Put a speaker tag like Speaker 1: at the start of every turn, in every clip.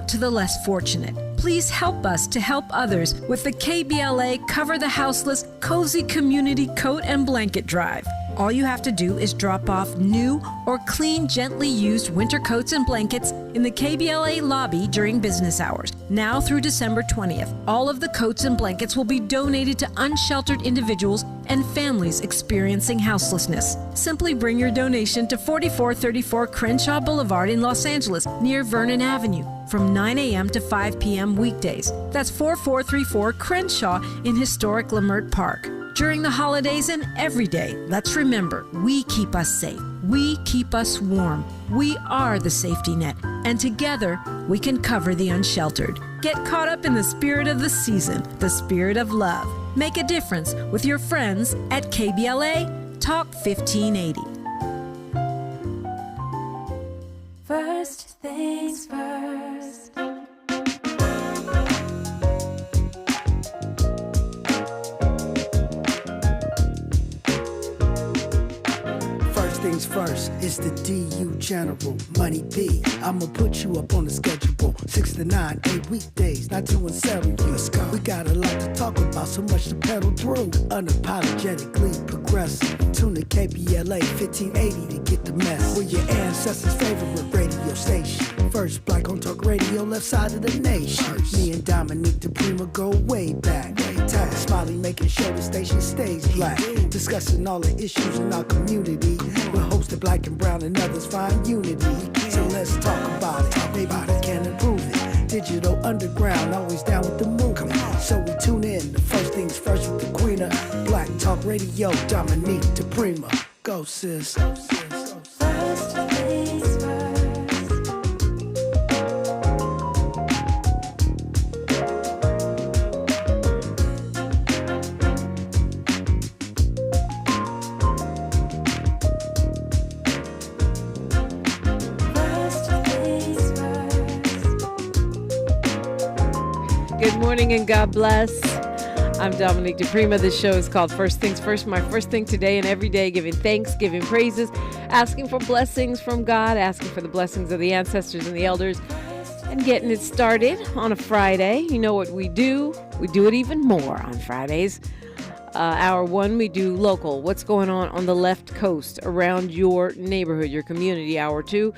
Speaker 1: out to the less fortunate. Please help us to help others with the KBLA Cover the Houseless Cozy Community Coat and Blanket Drive. All you have to do is drop off new or clean, gently used winter coats and blankets in the KBLA lobby during business hours. Now through December 20th, all of the coats and blankets will be donated to unsheltered individuals and families experiencing houselessness. Simply bring your donation to 4434 Crenshaw Boulevard in Los Angeles, near Vernon Avenue, from 9 a.m. to 5 p.m. weekdays. That's 4434 Crenshaw in historic Leimert Park. During the holidays and every day, let's remember, we keep us safe. We keep us warm. We are the safety net. And together, we can cover the unsheltered. Get caught up in the spirit of the season, the spirit of love. Make a difference with your friends at KBLA Talk 1580.
Speaker 2: First things first.
Speaker 3: Things first, it's the DU General, Money B. I'ma put you up on the schedule. 6 to 9, 8 weekdays, not too unsettled. Let's go. We got a lot to talk about, so much to pedal through. Unapologetically progressive. Tune to KBLA 1580 to get the mess. We're your ancestors' favorite radio station. First black on talk radio, left side of the nation. Me and Dominique DePrima go way back. Tag Smiley making sure the station stays black. Discussing all the issues in our community. We're hosted black and brown and others find unity. So let's talk about it. Maybe we can improve it. Digital underground, always down with the move. So we tune in. The first things first with the queen of Black Talk Radio, Dominique DePrima. Go sis. First things first.
Speaker 4: Good morning and God bless. I'm Dominique DePrima. This show is called First Things First. My first thing today and every day, giving thanks, giving praises, asking for blessings from God, asking for the blessings of the ancestors and the elders, and getting it started on a Friday. You know what we do? We do it even more on Fridays. Hour one, we do local. What's going on the left coast around your neighborhood, your community? Hour two,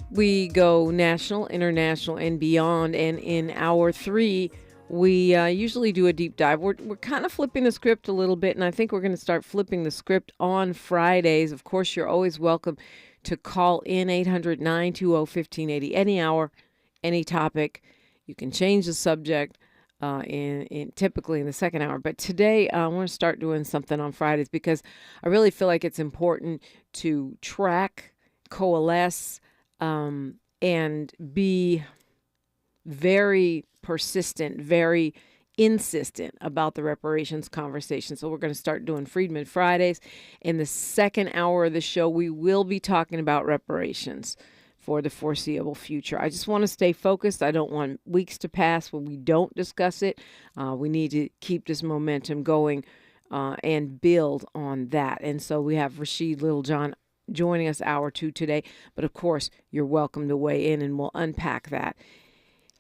Speaker 4: we go national, international, and beyond. And in hour three, we usually do a deep dive. We're kind of flipping the script a little bit, and I think we're going to start flipping the script on Fridays. Of course, you're always welcome to call in 800-920-1580, any hour, any topic. You can change the subject in typically in the second hour. But today, I want to start doing something on Fridays because I really feel like it's important to track, coalesce, and be very persistent, very insistent about the reparations conversation. So we're going to start doing Freedman Fridays. In the second hour of the show, we will be talking about reparations for the foreseeable future. I just want to stay focused. I don't want weeks to pass when we don't discuss it. We need to keep this momentum going and build on that. And so we have Rashid Littlejohn joining us hour two today. But of course, you're welcome to weigh in and we'll unpack that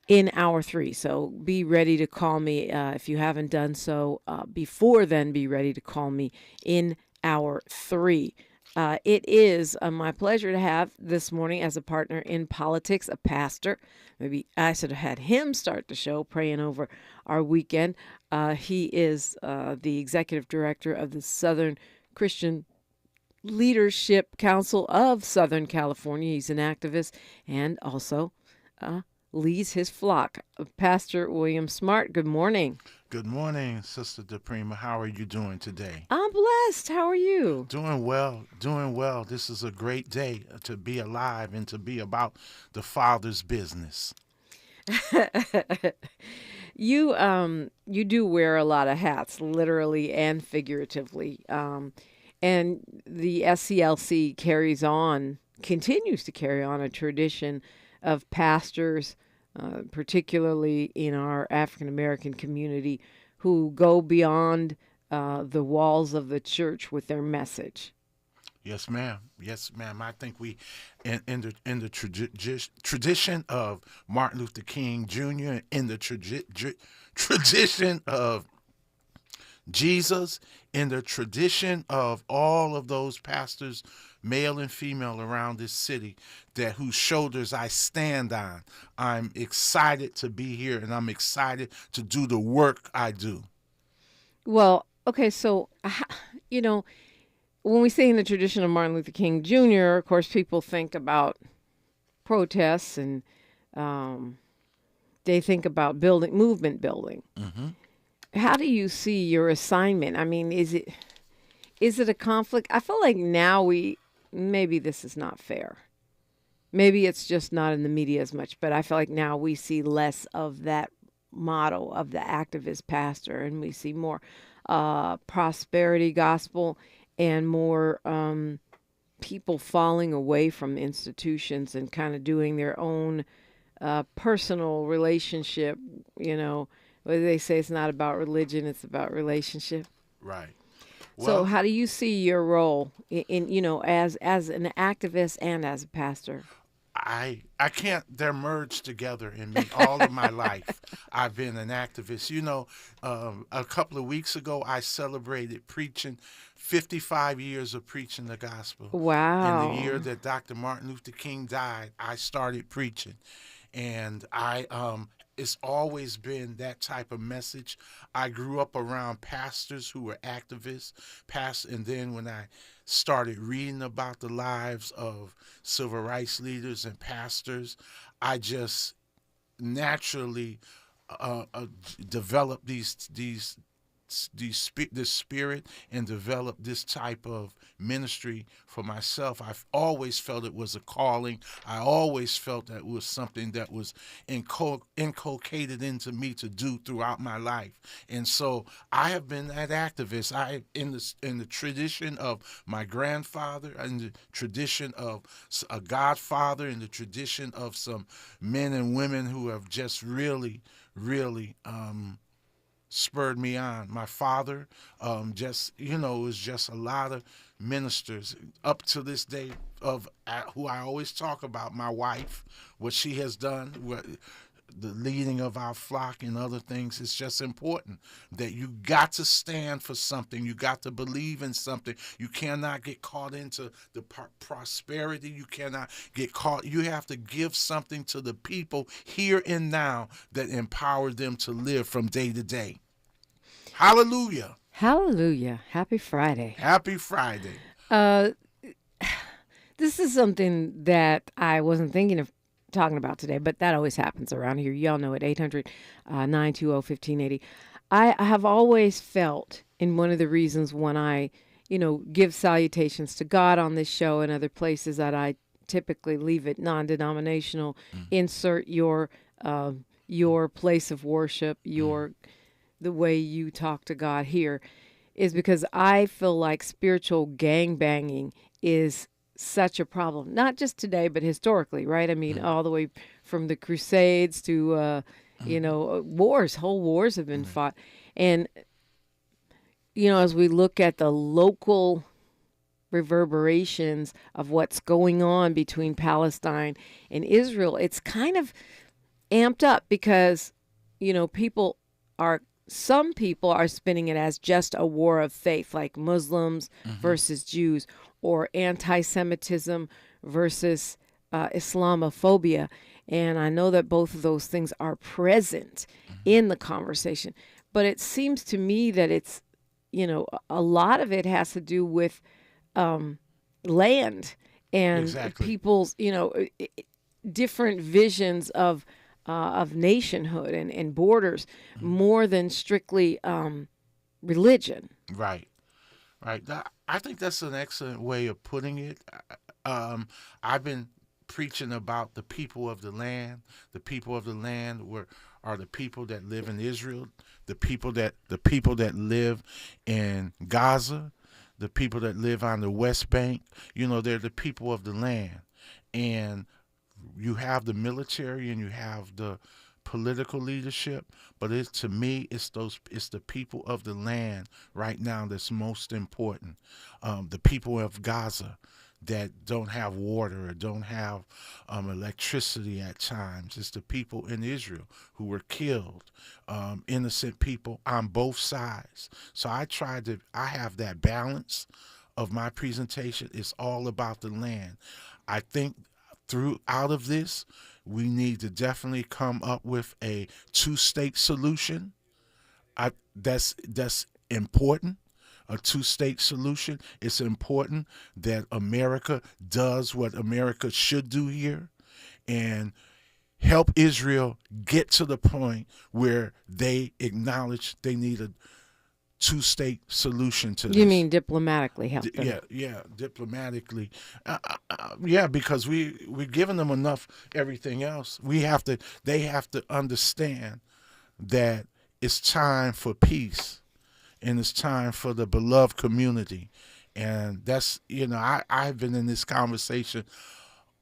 Speaker 4: in hour three. So be ready to call me if you haven't done so before then. Be ready to call me in hour three. It is my pleasure to have this morning as a partner in politics, a pastor. Maybe I should have had him start the show praying over our weekend. He is the executive director of the Southern Christian Leadership Council of Southern California. He's an activist and also leads his flock. Pastor William Smart, good morning.
Speaker 5: Good morning, Sister DePrima. How are you doing today?
Speaker 4: I'm blessed. How are you?
Speaker 5: Doing well, doing well. This is a great day to be alive and to be about the Father's business.
Speaker 4: You do wear a lot of hats, literally and figuratively. And the SCLC continues to carry on a tradition of pastors, particularly in our African-American community, who go beyond the walls of the church with their message.
Speaker 5: Yes, ma'am. Yes, ma'am. I think we, in the tradition of Martin Luther King Jr., in the tradition of Jesus, in the tradition of all of those pastors, male and female, around this city, that whose shoulders I stand on. I'm excited to be here, and I'm excited to do the work I do.
Speaker 4: Well, okay, so, when we say in the tradition of Martin Luther King Jr., of course, people think about protests and they think about movement building.
Speaker 5: Mm-hmm.
Speaker 4: How do you see your assignment? I mean, is it a conflict? I feel like now maybe this is not fair. Maybe it's just not in the media as much, but I feel like now we see less of that motto of the activist pastor, and we see more prosperity gospel and more people falling away from institutions and kind of doing their own personal relationship. Where they say it's not about religion, it's about relationship.
Speaker 5: Right.
Speaker 4: So how do you see your role as an activist and as a pastor?
Speaker 5: I can't. They're merged together in me. All of my life, I've been an activist. A couple of weeks ago, I celebrated preaching 55 years of preaching the gospel.
Speaker 4: Wow.
Speaker 5: In the year that Dr. Martin Luther King died, I started preaching, and it's always been that type of message. I grew up around pastors who were activists, and then when I started reading about the lives of civil rights leaders and pastors, I just naturally developed this spirit and developed this type of ministry for myself. I've always felt it was a calling. I always felt that it was something that was inculcated into me to do throughout my life. And so I have been that activist. In the tradition of my grandfather, in the tradition of a godfather, in the tradition of some men and women who have just really spurred me on. My father, it was just a lot of ministers up to this day who I always talk about. My wife, what she has done, the leading of our flock and other things. It's just important that you got to stand for something. You got to believe in something. You cannot get caught into the prosperity. You cannot get caught. You have to give something to the people here and now that empower them to live from day to day. Hallelujah.
Speaker 4: Hallelujah. Happy Friday.
Speaker 5: Happy Friday.
Speaker 4: This is something that I wasn't thinking of talking about today, but that always happens around here. Y'all know it, 800-920-1580. I have always felt, in one of the reasons when I, give salutations to God on this show and other places, that I typically leave it non-denominational, insert your place of worship, the way you talk to God here, is because I feel like spiritual gangbanging is such a problem, not just today, but historically, right? I mean, all the way from the Crusades to, wars, whole wars have been fought. And, as we look at the local reverberations of what's going on between Palestine and Israel, it's kind of amped up because, some people are spinning it as just a war of faith, like Muslims versus Jews, or anti-Semitism versus Islamophobia. And I know that both of those things are present in the conversation. But it seems to me that it's, a lot of it has to do with land and people's, different visions of nationhood and borders, more than strictly religion.
Speaker 5: Right. I think that's an excellent way of putting it. I've been preaching about the people of the land. The people of the land are the people that live in Israel, the people that live in Gaza, the people that live on the West Bank. They're the people of the land. And you have the military and you have the political leadership, but to me, it's the people of the land right now that's most important. The people of Gaza that don't have water or don't have electricity at times. It's the people in Israel who were killed, innocent people on both sides. So I have that balance of my presentation. It's all about the land. I think out of this, we need to definitely come up with a two-state solution. That's important. A two-state solution. It's important that America does what America should do here and help Israel get to the point where they acknowledge they need a two-state solution to this.
Speaker 4: You mean diplomatically help them?
Speaker 5: Yeah, diplomatically. Yeah, because we're giving them enough everything else. They have to understand that it's time for peace. And it's time for the beloved community. And that's, I've been in this conversation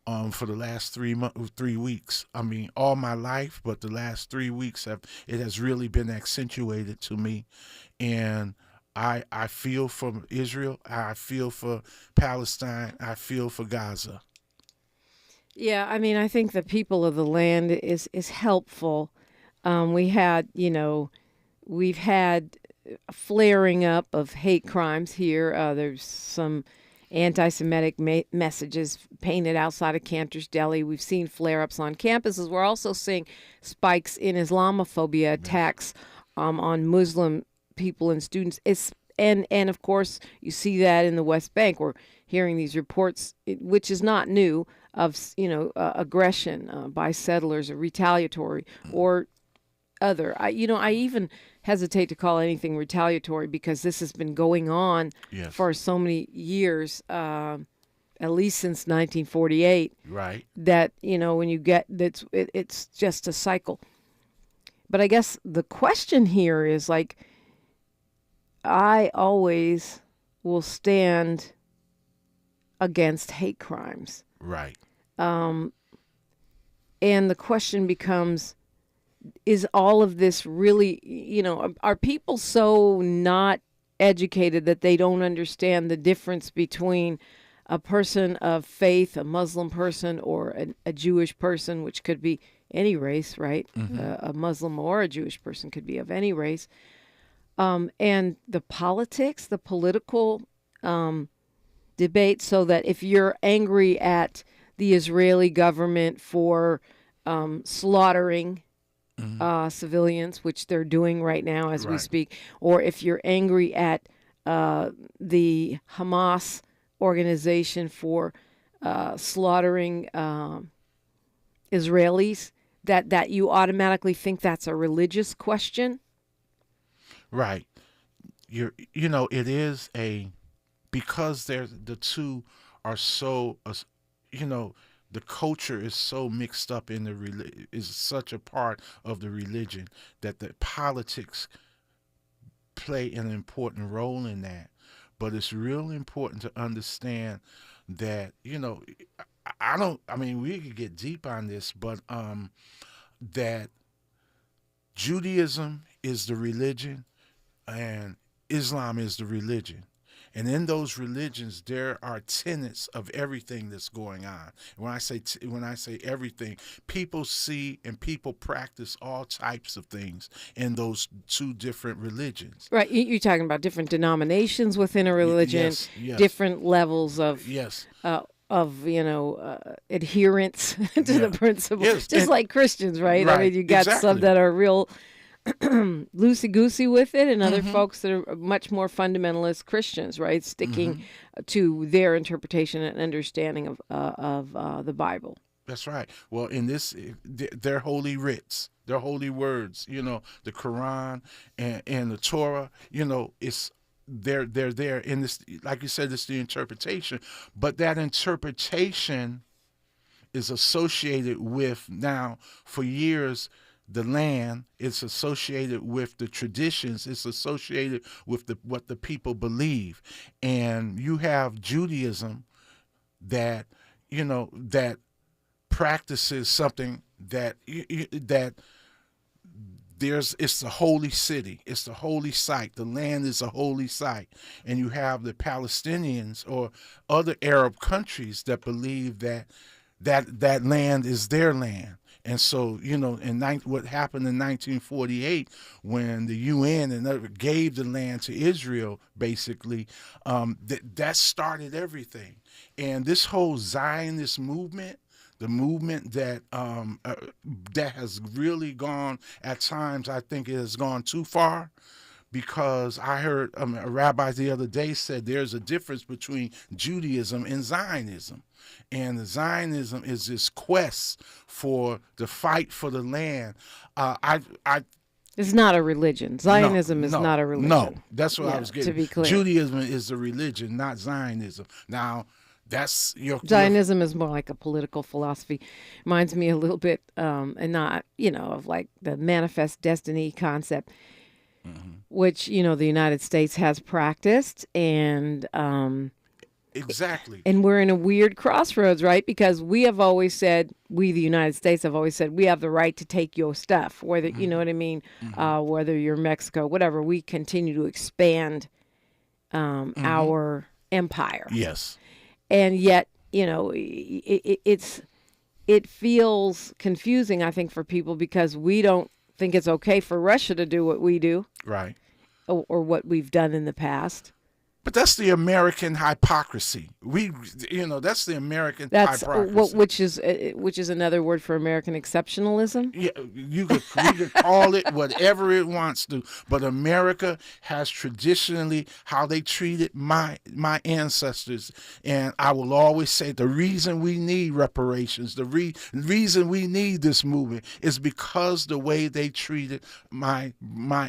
Speaker 5: for the last 3 weeks. I mean, all my life, but the last 3 weeks it has really been accentuated to me. And I feel for Israel. I feel for Palestine. I feel for Gaza.
Speaker 4: Yeah, I mean, I think the people of the land is helpful. We've had flaring up of hate crimes here. There's some anti-Semitic messages painted outside of Cantor's Deli. We've seen flare-ups on campuses. We're also seeing spikes in Islamophobia attacks on Muslim people and students. And of course, you see that in the West Bank. We're hearing these reports, which is not new, of aggression by settlers, or retaliatory or other. I even hesitate to call anything retaliatory because this has been going on for so many years, at least since 1948.
Speaker 5: Right.
Speaker 4: That when you get that, it's just a cycle. But I guess the question here is like, I always will stand against hate crimes.
Speaker 5: Right.
Speaker 4: And the question becomes, is all of this really, are people so not educated that they don't understand the difference between a person of faith, a Muslim person, or a Jewish person, which could be any race, right?
Speaker 5: Mm-hmm.
Speaker 4: A Muslim or a Jewish person could be of any race. And the politics, the political debate, so that if you're angry at the Israeli government for slaughtering civilians, which they're doing right now as we speak, or if you're angry at the Hamas organization for slaughtering Israelis, that you automatically think that's a religious question.
Speaker 5: Right. It is because the two are so, the culture is so mixed up in is such a part of the religion that the politics play an important role in that. But it's really important to understand that, we could get deep on this, but that Judaism is the religion and Islam is the religion. And in those religions, there are tenets of everything that's going on. When I say everything, people see and people practice all types of things in those two different religions.
Speaker 4: Right. You're talking about different denominations within a religion,
Speaker 5: yes.
Speaker 4: Different levels of adherence to the principle, just like Christians, right? I mean, you got some that are real loosey-goosey with it, and other folks that are much more fundamentalist Christians, right? Sticking to their interpretation and understanding of the Bible.
Speaker 5: That's right. Well, in this, their holy writs, their holy words, the Quran and the Torah, it's they're there in this. Like you said, it's the interpretation, but that interpretation is associated with, now for years, the land. It's associated with the traditions. It's associated with what the people believe. And you have Judaism that practices something that it's the holy city. It's the holy site. The land is a holy site. And you have the Palestinians or other Arab countries that believe that land is their land. And so, what happened in 1948 when the UN gave the land to Israel, basically, that started everything. And this whole Zionist movement, the movement that has really gone, at times, I think it has gone too far, because I heard a rabbi the other day said there's a difference between Judaism and Zionism. And the Zionism is this quest for the fight for the land.
Speaker 4: It's not a religion. Zionism is not a religion.
Speaker 5: No, that's what I was getting.
Speaker 4: To be clear.
Speaker 5: Judaism is a religion, not Zionism. Now, that's
Speaker 4: Zionism is more like a political philosophy. Reminds me a little bit, and not, of like the manifest destiny concept, which, the United States has practiced. And
Speaker 5: exactly.
Speaker 4: And we're in a weird crossroads, right? Because we have always said, the United States have always said, we have the right to take your stuff, whether, you know what I mean, whether you're Mexico, whatever. We continue to expand our empire.
Speaker 5: Yes.
Speaker 4: And yet, it feels confusing, I think, for people because we don't think it's okay for Russia to do what we do.
Speaker 5: Right.
Speaker 4: Or what we've done in the past.
Speaker 5: But that's the American hypocrisy. That's the American hypocrisy.
Speaker 4: Which is another word for American exceptionalism.
Speaker 5: Yeah, you could call it whatever it wants to. But America has traditionally how they treated my ancestors, and I will always say the reason we need reparations, the reason we need this movement is because the way they treated my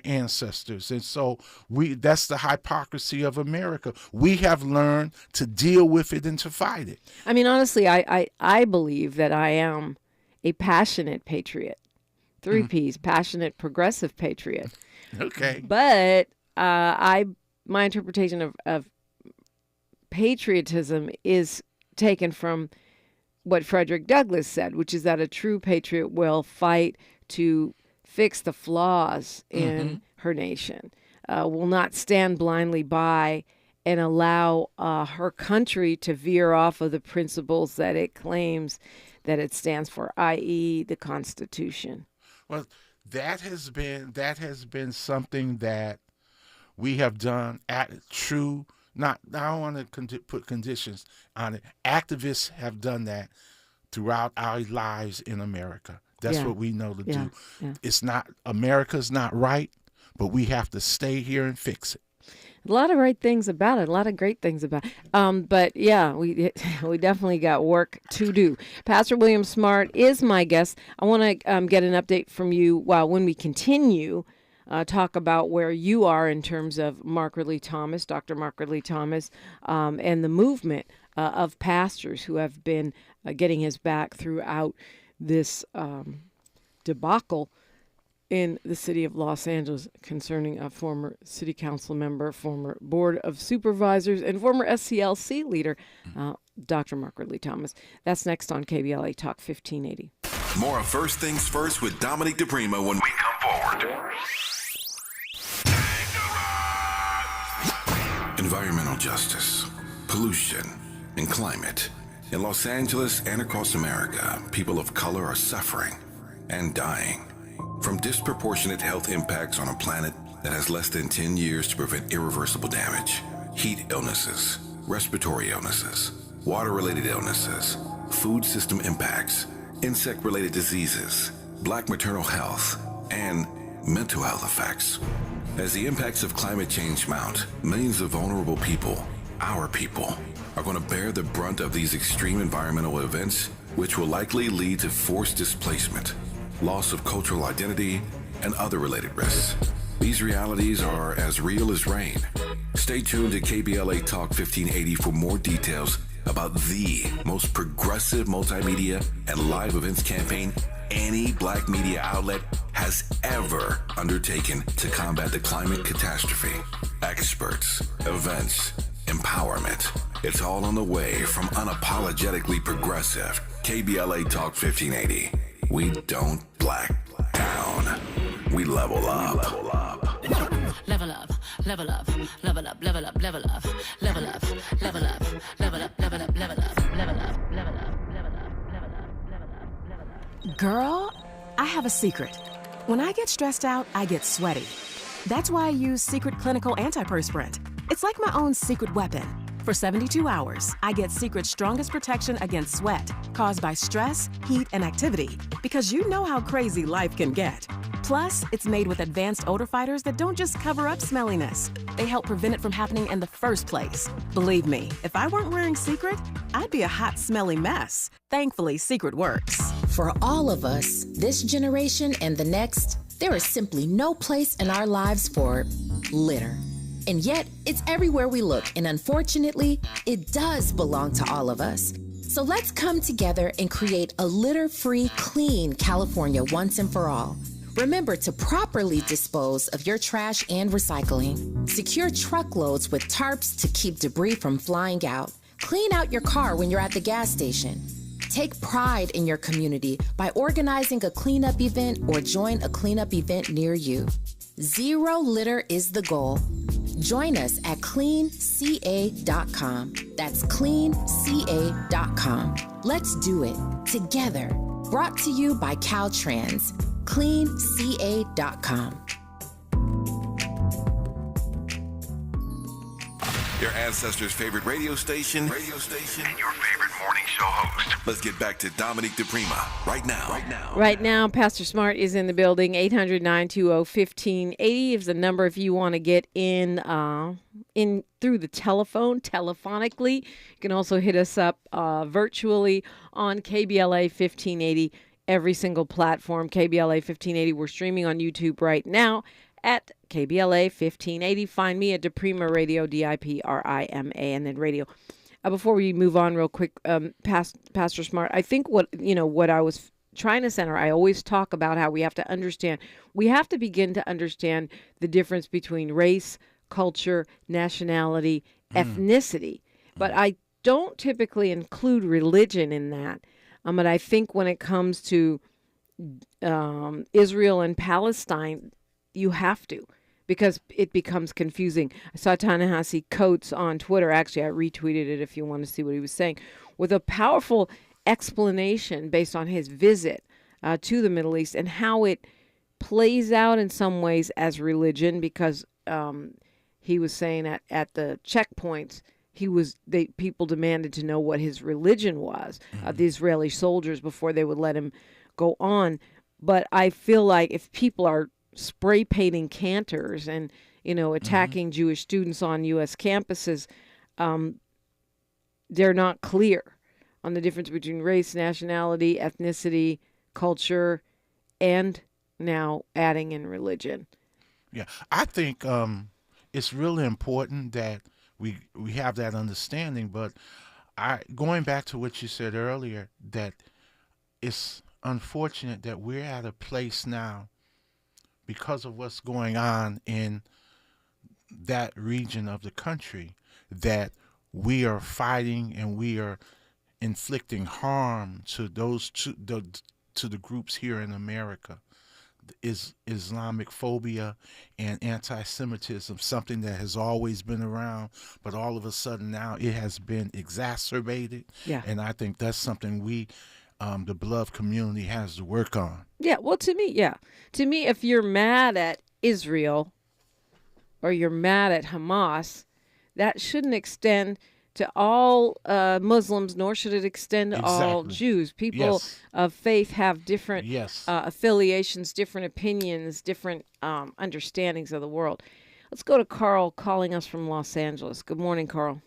Speaker 5: ancestors, and so that's the hypocrisy of America. We have learned to deal with it and to fight it.
Speaker 4: I mean, honestly, I believe that I am a passionate patriot. 3 P's, passionate, progressive patriot.
Speaker 5: Okay.
Speaker 4: But my interpretation of patriotism is taken from what Frederick Douglass said, which is that a true patriot will fight to fix the flaws in her nation. Will not stand blindly by and allow her country to veer off of the principles that it claims that it stands for, i.e. the Constitution.
Speaker 5: Well, that has been something that we have done at true. I don't want to put conditions on it. Activists have done that throughout our lives in America. That's what we know to do. Yeah. It's not, America's not right, but we have to stay here and fix it.
Speaker 4: A lot of right things about it, a lot of great things about it. But yeah, we definitely got work to do. Pastor William Smart is my guest. I want to get an update from you when we continue, talk about where you are in terms of Mark Ridley-Thomas, Dr. Mark Ridley-Thomas, and the movement of pastors who have been getting his back throughout this debacle in the city of Los Angeles concerning a former city council member, former board of supervisors, and former SCLC leader, Dr. Mark Ridley-Thomas. That's next on KBLA Talk 1580.
Speaker 6: More of First Things First with Dominic DePrima when we come forward. Environmental justice, pollution, and climate. In Los Angeles and across America, people of color are suffering and dying from disproportionate health impacts on a planet that has less than 10 years to prevent irreversible damage. Heat illnesses, respiratory illnesses, water-related illnesses, food system impacts, insect-related diseases, Black maternal health, and mental health effects. As the impacts of climate change mount, millions of vulnerable people, our people, are going to bear the brunt of these extreme environmental events, which will likely lead to forced displacement, loss of cultural identity, and other related risks. These realities are as real as rain. Stay tuned to KBLA Talk 1580 for more details about the most progressive multimedia and live events campaign any Black media outlet has ever undertaken to combat the climate catastrophe. Experts, events, empowerment. It's all on the way from unapologetically progressive KBLA Talk 1580. We don't black down. We we level up.
Speaker 2: Level up, level up, level up, level up, level up, level up, level up, level up, level up, level up, level up, level up, level up.
Speaker 7: Girl, I have a secret. When I get stressed out, I get sweaty. That's why I use Secret Clinical Antiperspirant. It's like my own secret weapon. For 72 hours, I get Secret's strongest protection against sweat caused by stress, heat, and activity, because you know how crazy life can get. Plus, it's made with advanced odor fighters that don't just cover up smelliness. They help prevent it from happening in the first place. Believe me, if I weren't wearing Secret, I'd be a hot, smelly mess. Thankfully, Secret works.
Speaker 8: For all of us, this generation and the next, there is simply no place in our lives for litter. And yet, it's everywhere we look, and unfortunately, it does belong to all of us. So let's come together and create a litter-free, clean California once and for all. Remember to properly dispose of your trash and recycling. Secure truckloads with tarps to keep debris from flying out. Clean out your car when you're at the gas station. Take pride in your community by organizing a cleanup event or join a cleanup event near you. Zero litter is the goal. Join us at cleanca.com. That's cleanca.com. Let's do it together. Brought to you by Caltrans. cleanca.com.
Speaker 6: Your ancestors' favorite radio station, and your favorite morning show host. Let's get back to Dominique DePrima right now.
Speaker 4: Right now, Pastor Smart is in the building. 800-920-1580 is the number if you want to get in through the telephone, telephonically. You can also hit us up virtually on KBLA 1580, every single platform. KBLA 1580. We're streaming on YouTube right now at KBLA 1580. Find me at DePrima Radio, DIPRIMA, and then radio. Before we move on real quick, Pastor Smart, I think what I was trying to center, I always talk about how we have to begin to understand the difference between race, culture, nationality, ethnicity. But I don't typically include religion in that. But I think when it comes to Israel and Palestine, you have to, because it becomes confusing. I saw Ta-Nehisi Coates on Twitter. Actually, I retweeted it if you want to see what he was saying, with a powerful explanation based on his visit to the Middle East and how it plays out in some ways as religion, because he was saying at the checkpoints, people demanded to know what his religion was, the Israeli soldiers, before they would let him go on. But I feel like if people are spray painting cantors and attacking Jewish students on U.S. campuses, they're not clear on the difference between race, nationality, ethnicity, culture, and now adding in religion.
Speaker 5: Yeah, I think it's really important that we have that understanding. But going back to what you said earlier, that it's unfortunate that we're at a place now, because of what's going on in that region of the country, that we are fighting and we are inflicting harm to to the groups here in America. Is Islamic phobia and anti-Semitism, something that has always been around, but all of a sudden now it has been exacerbated.
Speaker 4: Yeah.
Speaker 5: And I think that's something the beloved community has to work on.
Speaker 4: Yeah, well, to me, if you're mad at Israel or you're mad at Hamas, that shouldn't extend to all Muslims, nor should it extend to all Jews. People of faith have different affiliations, different opinions, different understandings of the world. Let's go to Carl calling us from Los Angeles. Good morning, Carl.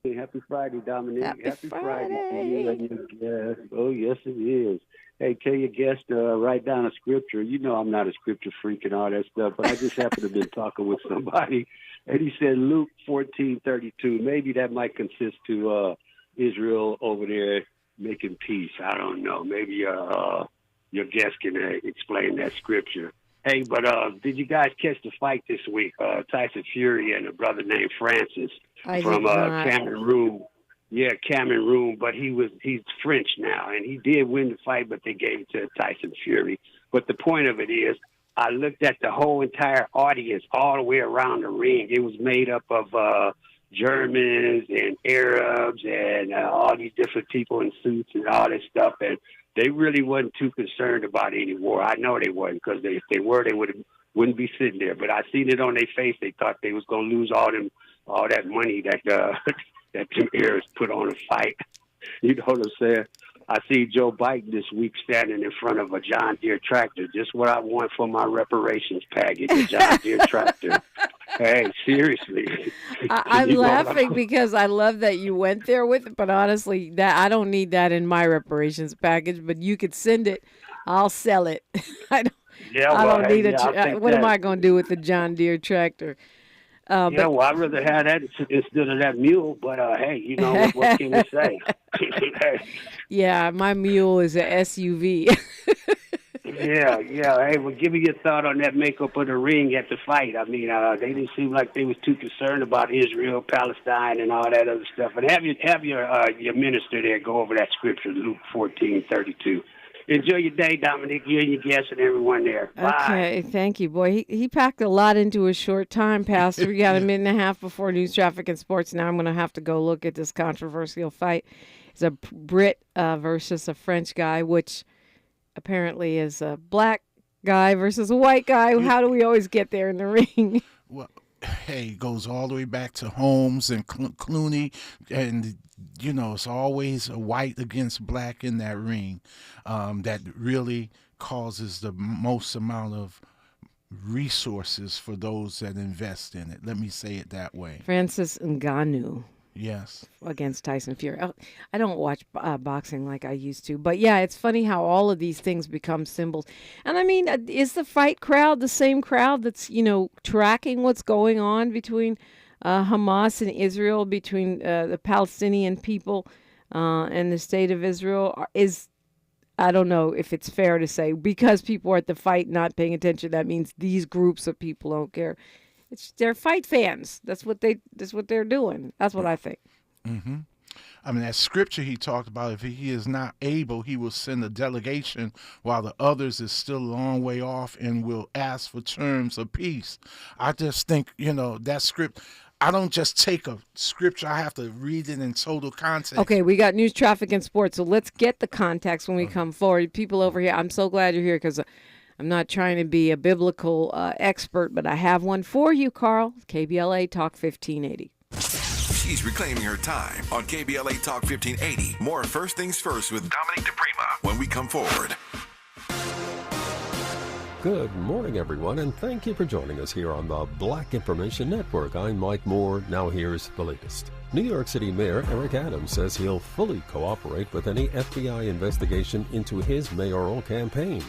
Speaker 9: Hey, happy Friday, Dominique.
Speaker 4: Happy Friday
Speaker 9: to you and your guest. Oh, yes, it is. Hey, tell your guest write down a scripture. You know I'm not a scripture freak and all that stuff, but I just happened to have been talking with somebody, and he said Luke 14:32. Maybe that might consist to Israel over there making peace. I don't know. Maybe your guest can explain that scripture. Hey, but did you guys catch the fight this week? Tyson Fury and a brother named Francis from Cameroon. Yeah, Cameroon, but he's French now, and he did win the fight, but they gave it to Tyson Fury. But the point of it is, I looked at the whole entire audience all the way around the ring. It was made up of Germans and Arabs and all these different people in suits and all this stuff. And they really wasn't too concerned about any war. I know they wasn't, because if they were, they wouldn't be sitting there. But I seen it on their face. They thought they was going to lose all that money that that them Arabs put on a fight. You know what I'm saying? I see Joe Biden this week standing in front of a John Deere tractor. Just what I want for my reparations package, a John Deere tractor. Hey, seriously.
Speaker 4: I'm laughing because I love that you went there with it, but honestly, that I don't need that in my reparations package, but you could send it. I'll sell it. I don't need what am I going to do with the John Deere tractor?
Speaker 9: I'd rather have that instead of that mule, but hey, you know, what can we say?
Speaker 4: Yeah, my mule is a SUV.
Speaker 9: Yeah. Hey, well, give me your thought on that makeup of the ring at the fight. I mean, they didn't seem like they was too concerned about Israel, Palestine, and all that other stuff. And have your minister there go over that scripture, Luke 14:32. Enjoy your day, Dominic. You and your guests and everyone there. Bye.
Speaker 4: Okay, thank you, boy. He packed a lot into a short time, Pastor. We got a minute and a half before news, traffic, and sports. Now I'm going to have to go look at this controversial fight. It's a Brit versus a French guy, which apparently is a black guy versus a white guy. How do we always get there in the ring?
Speaker 5: Well, hey, it goes all the way back to Holmes and Clooney, and you know, it's always a white against black in that ring that really causes the most amount of resources for those that invest in it. Let me say it that way.
Speaker 4: Francis Ngannou.
Speaker 5: Yes.
Speaker 4: Against Tyson Fury. I don't watch boxing like I used to. But, yeah, it's funny how all of these things become symbols. And, I mean, is the fight crowd the same crowd that's, you know, tracking what's going on between Hamas and Israel, between the Palestinian people and the state of Israel? I don't know if it's fair to say, because people are at the fight not paying attention, that means these groups of people don't care. They're fight fans. That's what they're doing. That's what I think.
Speaker 5: Mm-hmm. I mean, that scripture he talked about, if he is not able, he will send a delegation while the others is still a long way off and will ask for terms of peace. I just think, you know, that script, I don't just take a scripture. I have to read it in total context.
Speaker 4: Okay, we got news, traffic, and sports. So let's get the context when we come forward. People over here, I'm so glad you're here because I'm not trying to be a biblical expert, but I have one for you, Carl. KBLA Talk 1580.
Speaker 6: She's reclaiming her time on KBLA Talk 1580. More First Things First with Dominic DePrima when we come forward.
Speaker 10: Good morning, everyone, and thank you for joining us here on the Black Information Network. I'm Mike Moore. Now here's the latest. New York City Mayor Eric Adams says he'll fully cooperate with any FBI investigation into his mayoral campaign.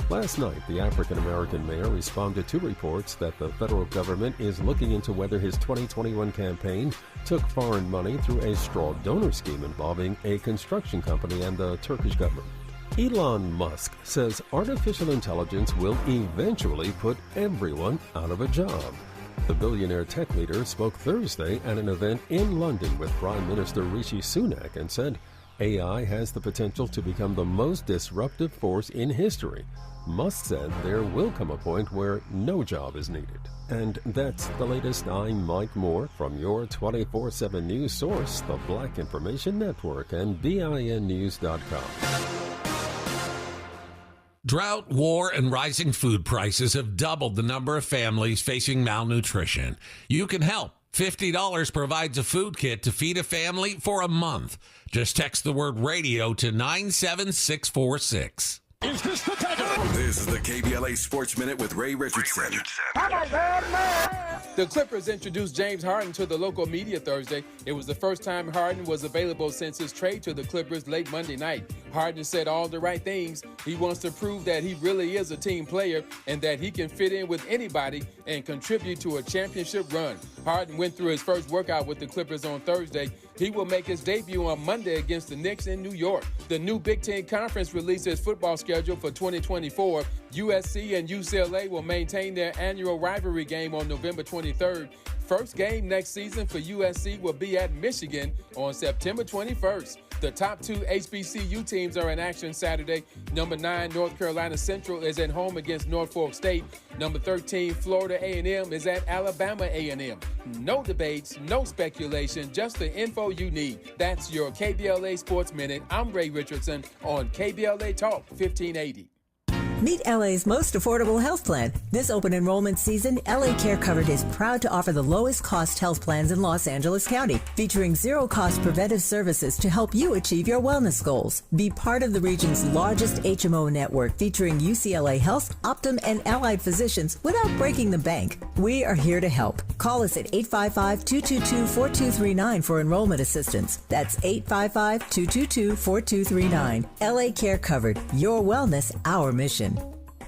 Speaker 10: Last night, the African-American mayor responded to reports that the federal government is looking into whether his 2021 campaign took foreign money through a straw donor scheme involving a construction company and the Turkish government. Elon Musk says artificial intelligence will eventually put everyone out of a job. The billionaire tech leader spoke Thursday at an event in London with Prime Minister Rishi Sunak and said AI has the potential to become the most disruptive force in history. Musk said there will come a point where no job is needed. And that's the latest. I'm Mike Moore from your 24/7 news source, the Black Information Network and BINnews.com.
Speaker 11: Drought, war, and rising food prices have doubled the number of families facing malnutrition. You can help. $50 provides a food kit to feed a family for a month. Just text the word radio to 97646.
Speaker 6: Is this the title? This is the KBLA Sports Minute with Ray Richardson.
Speaker 12: The Clippers introduced James Harden to the local media Thursday. It was the first time Harden was available since his trade to the Clippers late Monday night. Harden said all the right things. He wants to prove that he really is a team player and that he can fit in with anybody and contribute to a championship run. Harden went through his first workout with the Clippers on Thursday. He will make his debut on Monday against the Knicks in New York. The new Big Ten Conference released its football schedule for 2024. USC and UCLA will maintain their annual rivalry game on November 23rd. First game next season for USC will be at Michigan on September 21st. The top two HBCU teams are in action Saturday. Number 9, North Carolina Central is at home against Norfolk State. Number 13, Florida A&M is at Alabama A&M. No debates, no speculation, just the info you need. That's your KBLA Sports Minute. I'm Ray Richardson on KBLA Talk 1580.
Speaker 13: Meet LA's most affordable health plan. This open enrollment season, LA Care Covered is proud to offer the lowest cost health plans in Los Angeles County, featuring zero cost preventive services to help you achieve your wellness goals. Be part of the region's largest HMO network, featuring UCLA Health, Optum, and allied physicians without breaking the bank. We are here to help. Call us at 855-222-4239 for enrollment assistance. That's 855-222-4239. LA Care Covered. Your wellness, our mission.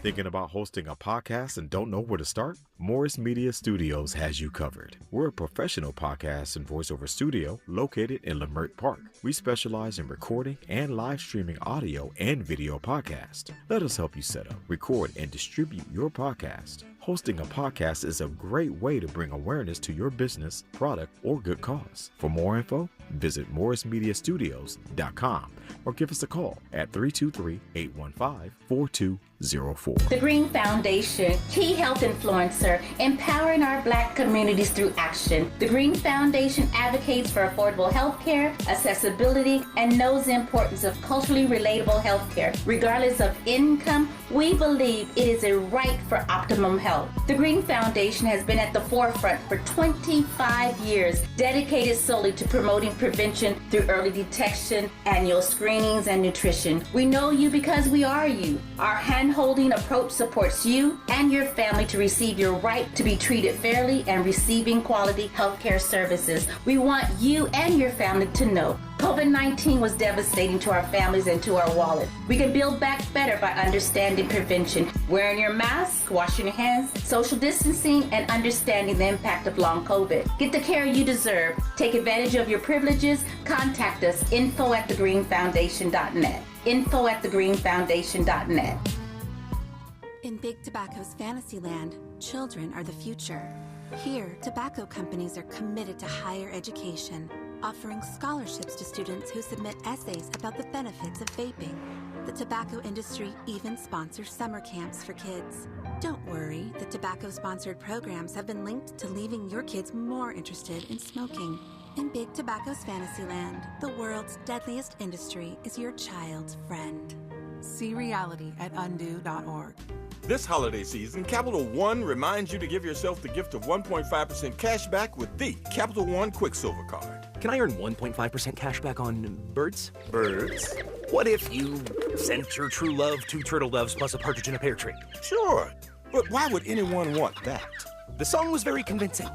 Speaker 14: Thinking about hosting a podcast and don't know where to start? Morris Media Studios has you covered. We're a professional podcast and voiceover studio located in Leimert Park. We specialize in recording and live streaming audio and video podcasts. Let us help you set up, record, and distribute your podcast. Hosting a podcast is a great way to bring awareness to your business, product, or good cause. For more info, visit morrismediastudios.com or give us a call at 323-815-4204.
Speaker 15: The Green Foundation, key health influencer, empowering our Black communities through action. The Green Foundation advocates for affordable health care, accessibility, and knows the importance of culturally relatable health care. Regardless of income, we believe it is a right for optimum health. The Green Foundation has been at the forefront for 25 years, dedicated solely to promoting prevention through early detection, annual screenings, and nutrition. We know you because we are you. Our hand-holding approach supports you and your family to receive your right to be treated fairly and receiving quality healthcare services. We want you and your family to know COVID-19 was devastating to our families and to our wallet. We can build back better by understanding prevention, wearing your mask, washing your hands, social distancing, and understanding the impact of long COVID. Get the care you deserve. Take advantage of your privileges. Contact us, info@thegreenfoundation.net. info@thegreenfoundation.net.
Speaker 16: In Big Tobacco's Fantasyland, children are the future. Here, tobacco companies are committed to higher education, offering scholarships to students who submit essays about the benefits of vaping. The tobacco industry even sponsors summer camps for kids. Don't worry, the tobacco-sponsored programs have been linked to leaving your kids more interested in smoking. In Big Tobacco's Fantasyland, the world's deadliest industry is your child's friend.
Speaker 17: See reality at undo.org.
Speaker 18: This holiday season, Capital One reminds you to give yourself the gift of 1.5% cash back with the Capital One Quicksilver Card.
Speaker 19: Can I earn 1.5% cash back on birds?
Speaker 18: Birds?
Speaker 19: What if you sent your true love 2 turtle doves plus a partridge in a pear tree?
Speaker 18: Sure, but why would anyone want that?
Speaker 19: The song was very convincing.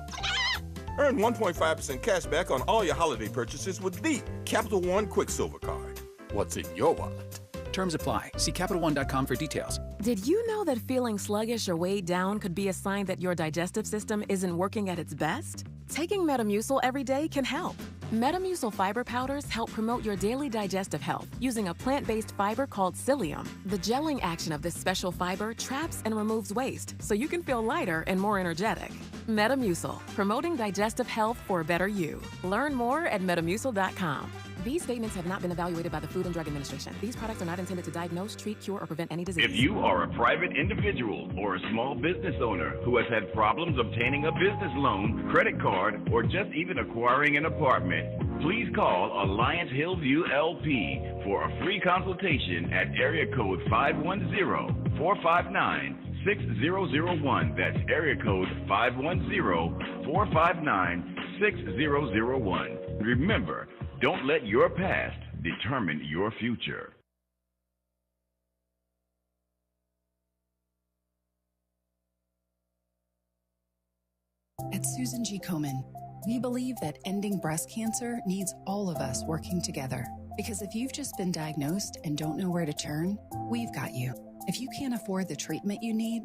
Speaker 18: Earn 1.5% cash back on all your holiday purchases with the Capital One Quicksilver Card. What's in your wallet?
Speaker 20: Terms apply. See CapitalOne.com for details.
Speaker 7: Did you know that feeling sluggish or weighed down could be a sign that your digestive system isn't working at its best? Taking Metamucil every day can help. Metamucil fiber powders help promote your daily digestive health using a plant-based fiber called psyllium. The gelling action of this special fiber traps and removes waste, so you can feel lighter and more energetic. Metamucil, promoting digestive health for a better you. Learn more at metamucil.com. These statements have not been evaluated by the Food and Drug Administration. These products are not intended to diagnose, treat, cure, or prevent any disease.
Speaker 21: If you are a private individual or a small business owner who has had problems obtaining a business loan, credit card, or just even acquiring an apartment, please call Alliance Hillview LP for a free consultation at area code 510-459-6001. That's area code 510-459-6001. Remember, don't let your past determine your future.
Speaker 22: At Susan G. Komen, we believe that ending breast cancer needs all of us working together. Because if you've just been diagnosed and don't know where to turn, we've got you. If you can't afford the treatment you need,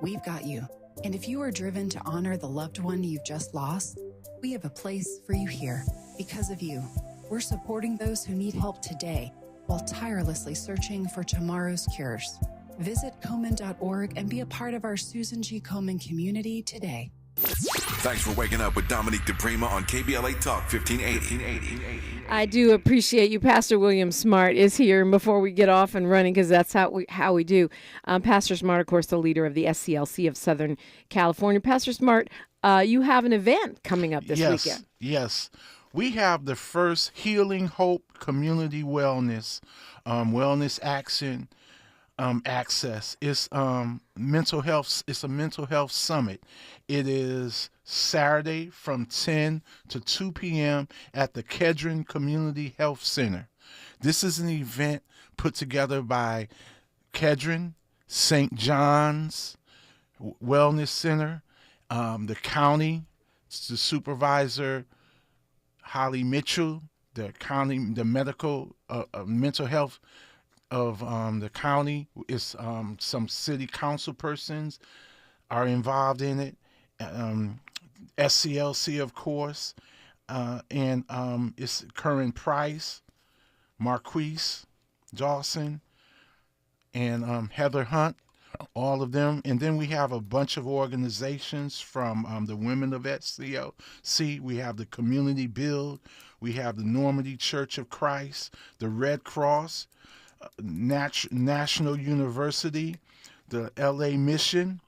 Speaker 22: we've got you. And if you are driven to honor the loved one you've just lost, we have a place for you here. Because of you, we're supporting those who need help today while tirelessly searching for tomorrow's cures. Visit Komen.org and be a part of our Susan G. Komen community today.
Speaker 6: Thanks for waking up with Dominique DePrima on KBLA Talk 1580.
Speaker 4: I do appreciate you. Pastor William Smart is here. And before we get off and running, because that's how we do. Pastor Smart, of course, the leader of the SCLC of Southern California. Pastor Smart, you have an event coming up this weekend.
Speaker 5: Yes. We have the first Healing Hope Community Wellness Action Access. It's mental health. It's a mental health summit. It is Saturday from 10 to 2 p.m. at the Kedron Community Health Center. This is an event put together by Kedron, St. John's Wellness Center, the county, the supervisor, Holly Mitchell, the medical mental health of the county. Is some city council persons are involved in it. SCLC, of course, and it's Curran Price, Marquise Dawson, and Heather Hunt, all of them. And then we have a bunch of organizations from the Women of SCLC. We have the Community Build. We have the Normandy Church of Christ, the Red Cross, National University, the LA Mission,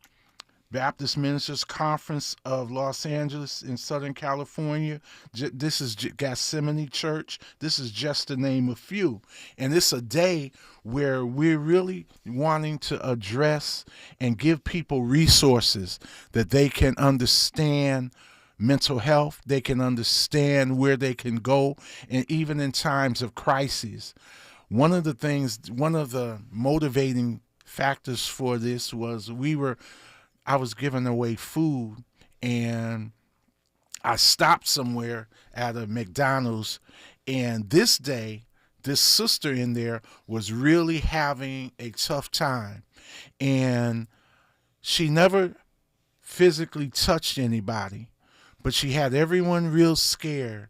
Speaker 5: Baptist Ministers Conference of Los Angeles in Southern California. This is Gethsemane Church. This is just to name a few. And it's a day where we're really wanting to address and give people resources that they can understand mental health, they can understand where they can go, and even in times of crises. One of the motivating factors for this was I was giving away food, and I stopped somewhere at a McDonald's, and this day, this sister in there was really having a tough time, and she never physically touched anybody, but she had everyone real scared,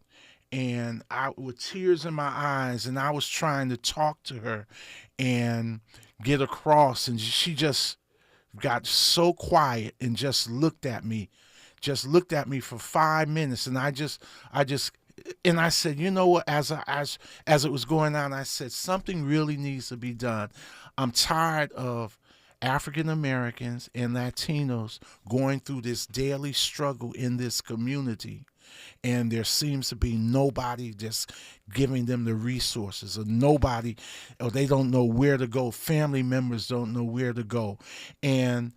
Speaker 5: and with tears in my eyes, and I was trying to talk to her and get across, and she just got so quiet and just looked at me for 5 minutes. And I said, you know what, as it was going on, I said, something really needs to be done. I'm tired of African Americans and Latinos going through this daily struggle in this community. And there seems to be nobody just giving them the resources, or they don't know where to go. Family members don't know where to go. And,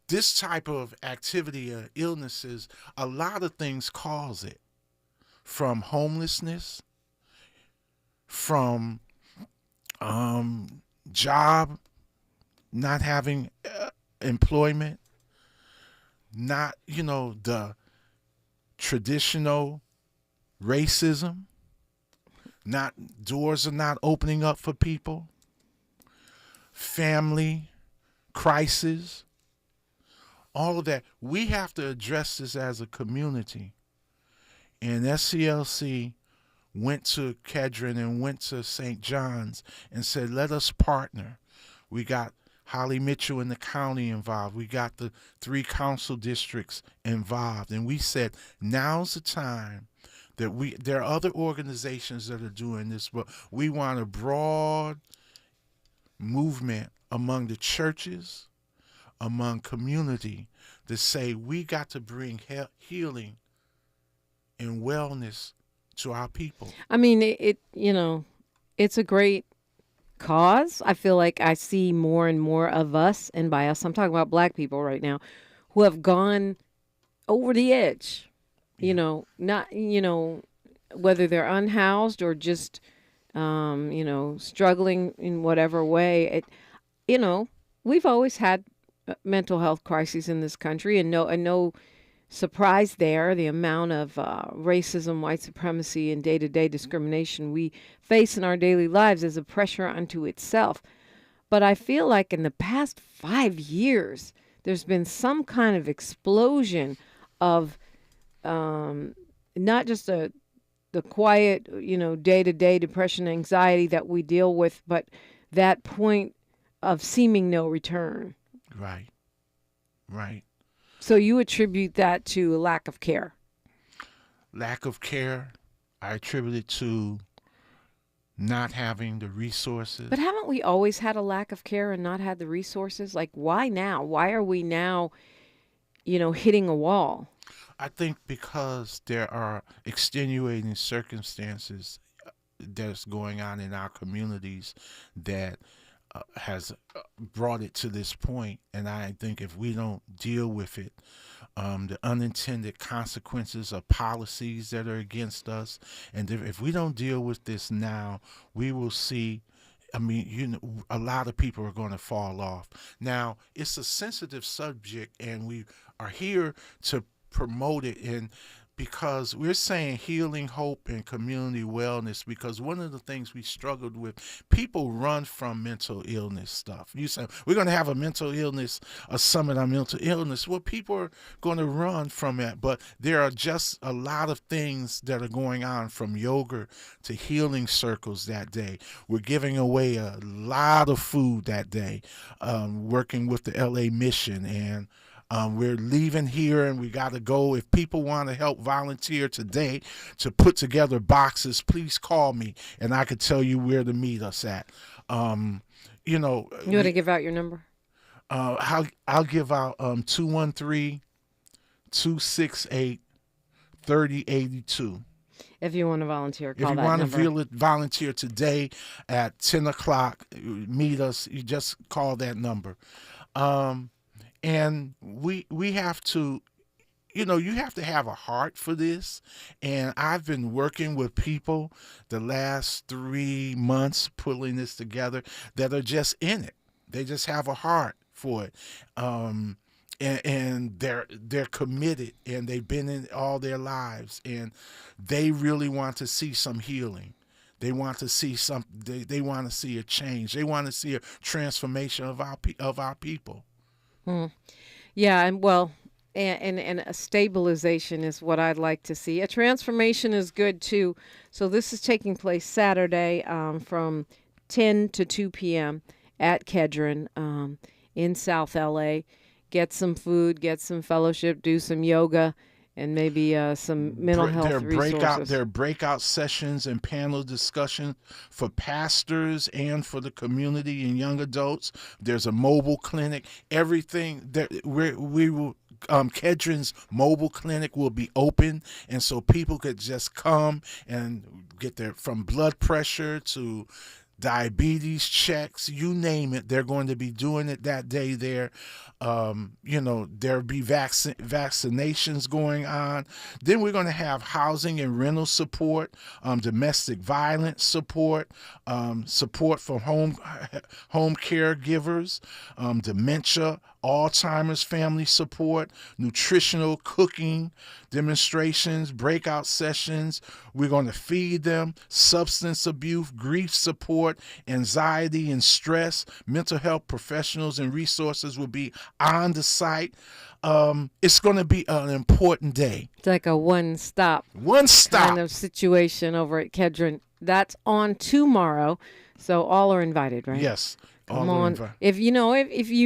Speaker 5: this type of activity, illnesses, a lot of things cause it. From homelessness, from job, not having employment, not, the traditional racism, doors are not opening up for people, family crisis, all of that. We have to address this as a community. And SCLC went to Kedron and went to St. John's and said, let us partner. We got Holly Mitchell in the county involved. We got the 3 council districts involved. And we said, now's the time that there are other organizations that are doing this, but we want a broad movement among the churches, among community, to say we got to bring healing and wellness to our people.
Speaker 4: I mean, it's a great cause. I feel like I see more and more of us, and by us, I'm talking about Black people right now, who have gone over the edge, not, whether they're unhoused or just, struggling in whatever way. We've always had mental health crises in this country, and no surprise there. The amount of racism, white supremacy, and day-to-day discrimination we face in our daily lives is a pressure unto itself. But I feel like in the past 5 years, there's been some kind of explosion of not just the quiet, day-to-day depression, anxiety that we deal with, but that point of seeming no return.
Speaker 5: Right. So
Speaker 4: you attribute that to a lack of care?
Speaker 5: Lack of care. I attribute it to not having the resources.
Speaker 4: But haven't we always had a lack of care and not had the resources? Like, why now? Why are we now, hitting a wall?
Speaker 5: I think because there are extenuating circumstances that's going on in our communities that has brought it to this point. And I think if we don't deal with it, the unintended consequences of policies that are against us, and if we don't deal with this now, we will see, a lot of people are going to fall off. Now, it's a sensitive subject, and we are here to promote it, and because we're saying healing, hope, and community wellness, because one of the things we struggled with, people run from mental illness stuff. You say, we're going to have a mental illness, a summit on mental illness. Well, people are going to run from it, but there are just a lot of things that are going on, from yoga to healing circles that day. We're giving away a lot of food that day, working with the LA Mission, and we're leaving here and we got to go. If people want to help volunteer today to put together boxes, please call me and I could tell you where to meet us at. You want to give out your number? I'll give out 213-268-3082.
Speaker 4: If you want to volunteer, call
Speaker 5: if you
Speaker 4: that
Speaker 5: want
Speaker 4: number.
Speaker 5: to volunteer today at 10 o'clock, meet us. You just call that number. And we have to, you have to have a heart for this. And I've been working with people the last 3 months pulling this together that are just in it. They just have a heart for it. And they're committed, and they've been in all their lives, and they really want to see some healing. They want to see they want to see a change. They want to see a transformation of our people.
Speaker 4: Yeah, and a stabilization is what I'd like to see. A transformation is good too. So this is taking place Saturday from 10 to 2 p.m. at Kedron in South LA. Get some food, get some fellowship, do some yoga, and maybe some mental health resources.
Speaker 5: There are breakout sessions and panel discussion for pastors and for the community and young adults. There's a mobile clinic. Everything that we will. Kedron's mobile clinic will be open, and so people could just come and get their, from blood pressure to diabetes checks, you name it. They're going to be doing it that day there. There'll be vaccinations going on. Then we're going to have housing and rental support, domestic violence support, support for home caregivers, dementia, Alzheimer's family support, nutritional cooking demonstrations, breakout sessions. We're going to feed them, substance abuse, grief support, anxiety and stress. Mental health professionals and resources will be on the site. It's going to be an important day.
Speaker 4: It's like a one-stop kind of situation over at Kedron. That's on tomorrow, so all are invited, right?
Speaker 5: Yes.
Speaker 4: Come on. If you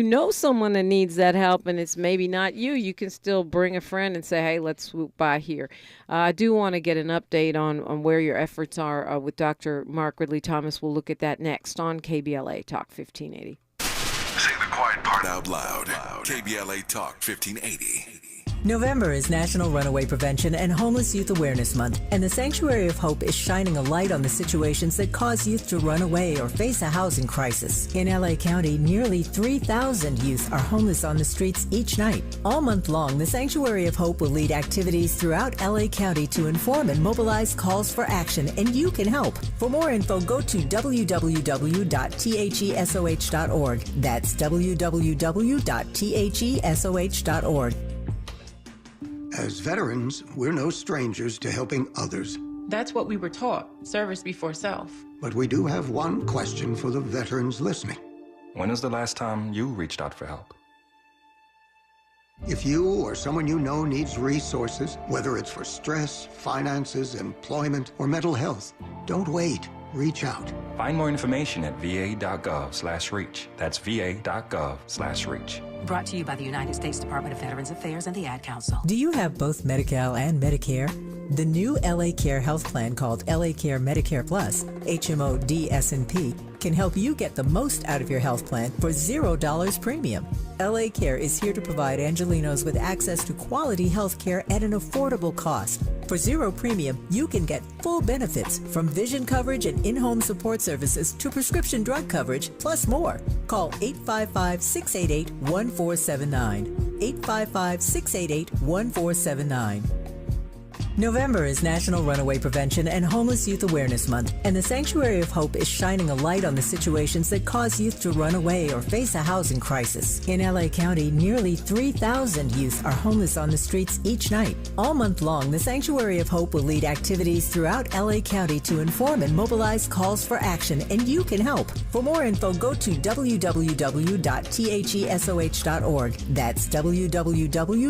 Speaker 4: know someone that needs that help and it's maybe not you, you can still bring a friend and say, hey, let's swoop by here. I do want to get an update on where your efforts are with Dr. Mark Ridley Thomas. We'll look at that next on KBLA Talk 1580.
Speaker 6: Say the quiet part out loud. KBLA Talk 1580.
Speaker 13: November is National Runaway Prevention and Homeless Youth Awareness Month, and the Sanctuary of Hope is shining a light on the situations that cause youth to run away or face a housing crisis. In LA County, nearly 3,000 youth are homeless on the streets each night. All month long, the Sanctuary of Hope will lead activities throughout LA County to inform and mobilize calls for action, and you can help. For more info, go to www.thesoh.org. That's www.thesoh.org.
Speaker 1: As veterans, we're no strangers to helping others.
Speaker 3: That's what we were taught, service before self.
Speaker 1: But we do have one question for the veterans listening.
Speaker 23: When is the last time you reached out for help?
Speaker 1: If you or someone you know needs resources, whether it's for stress, finances, employment, or mental health, don't wait. Reach out.
Speaker 23: Find more information at va.gov/reach. That's va.gov/reach.
Speaker 7: Brought to you by the United States Department of Veterans Affairs and the Ad Council.
Speaker 13: Do you have both Medi-Cal and Medicare? The new LA Care health plan called LA Care Medicare Plus, HMO DSNP, can help you get the most out of your health plan for $0 premium. LA Care is here to provide Angelenos with access to quality health care at an affordable cost. For $0 premium, you can get full benefits from vision coverage and in-home support services to prescription drug coverage, plus more. Call 855-688-1479. 855-688-1479. November is National Runaway Prevention and Homeless Youth Awareness Month, and the Sanctuary of Hope is shining a light on the situations that cause youth to run away or face a housing crisis. In LA County, nearly 3,000 youth are homeless on the streets each night. All month long, the Sanctuary of Hope will lead activities throughout LA County to inform and mobilize calls for action, and you can help. For more info, go to www.thesoh.org. That's www.thesoh.org.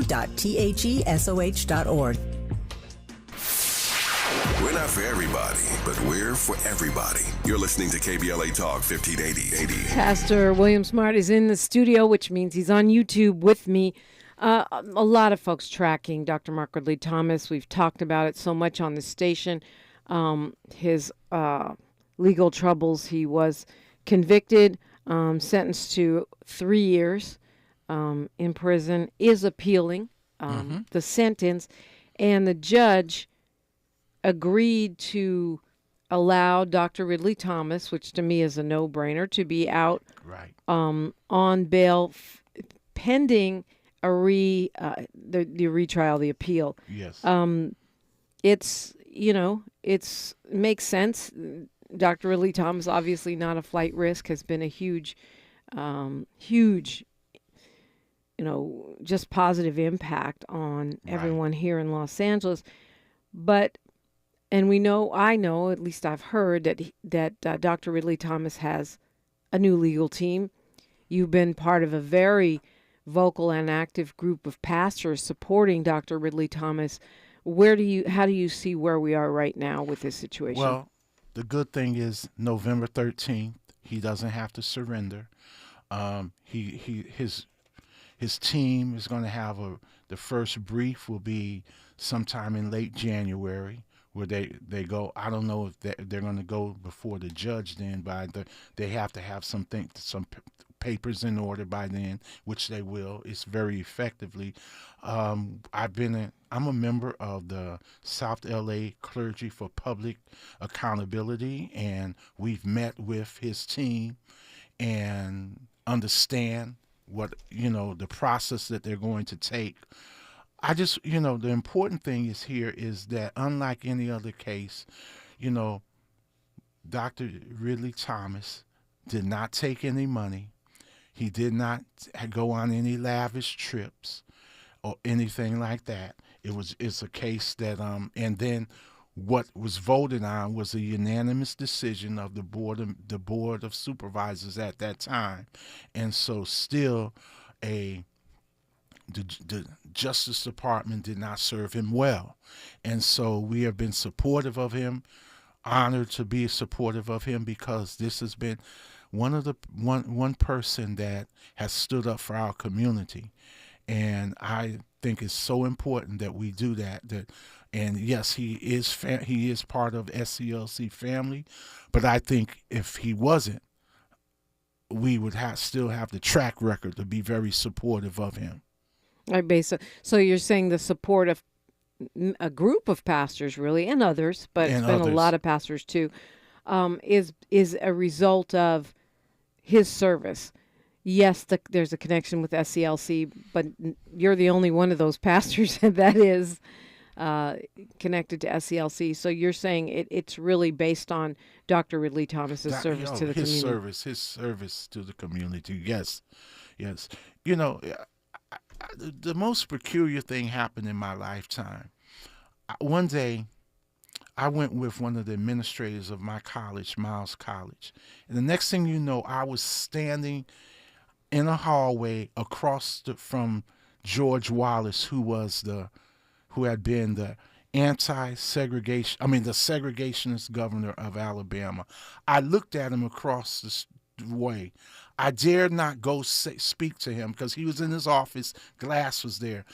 Speaker 6: We're not for everybody, but we're for everybody. You're listening to KBLA Talk 1580.
Speaker 4: Pastor William Smart is in the studio, which means he's on YouTube with me. A lot of folks tracking Dr. Mark Ridley Thomas. We've talked about it so much on the station. His legal troubles. He was convicted, sentenced to 3 years in prison, is appealing the sentence, and the judge agreed to allow Dr. Ridley Thomas, which to me is a no-brainer, to be out on bail pending the retrial, the appeal.
Speaker 5: Yes.
Speaker 4: It's makes sense. Dr. Ridley Thomas, obviously not a flight risk, has been a huge, just positive impact on everyone here in Los Angeles. But I know, at least I've heard that Dr. Ridley Thomas has a new legal team. You've been part of a very vocal and active group of pastors supporting Dr. Ridley Thomas. How do you see where we are right now with this situation?
Speaker 5: Well, the good thing is November 13th, he doesn't have to surrender. His team is going to have the first brief will be sometime in late January, where they go. I don't know if they're going to go before the judge then, but they have to have some papers in order by then, which they will. It's very effectively. I'm a member of the South LA Clergy for Public Accountability, and we've met with his team and understand what the process that they're going to take. I just, the important thing is that unlike any other case, Dr. Ridley Thomas did not take any money. He did not go on any lavish trips or anything like that. It's a case that, and then what was voted on was a unanimous decision of the board of supervisors at that time. And so still the Justice Department did not serve him well. And so we have been supportive of him, honored to be supportive of him, because this has been one person that has stood up for our community. And I think it's so important that we do that. And yes, he is part of SCLC family, but I think if he wasn't, we would still have the track record to be very supportive of him.
Speaker 4: So you're saying the support of a group of pastors, really, and others, but it's been a lot of pastors too, is a result of his service. Yes, there's a connection with SCLC, but you're the only one of those pastors that is connected to SCLC. So you're saying it's really based on Dr. Ridley Thomas's service to the community.
Speaker 5: His service to the community. Yes. The most peculiar thing happened in my lifetime. One day, I went with one of the administrators of my college, Miles College. And the next thing you know, I was standing in a hallway across from George Wallace, who had been the segregationist governor of Alabama. I looked at him across the way. I dared not go speak to him because he was in his office. Glass was there.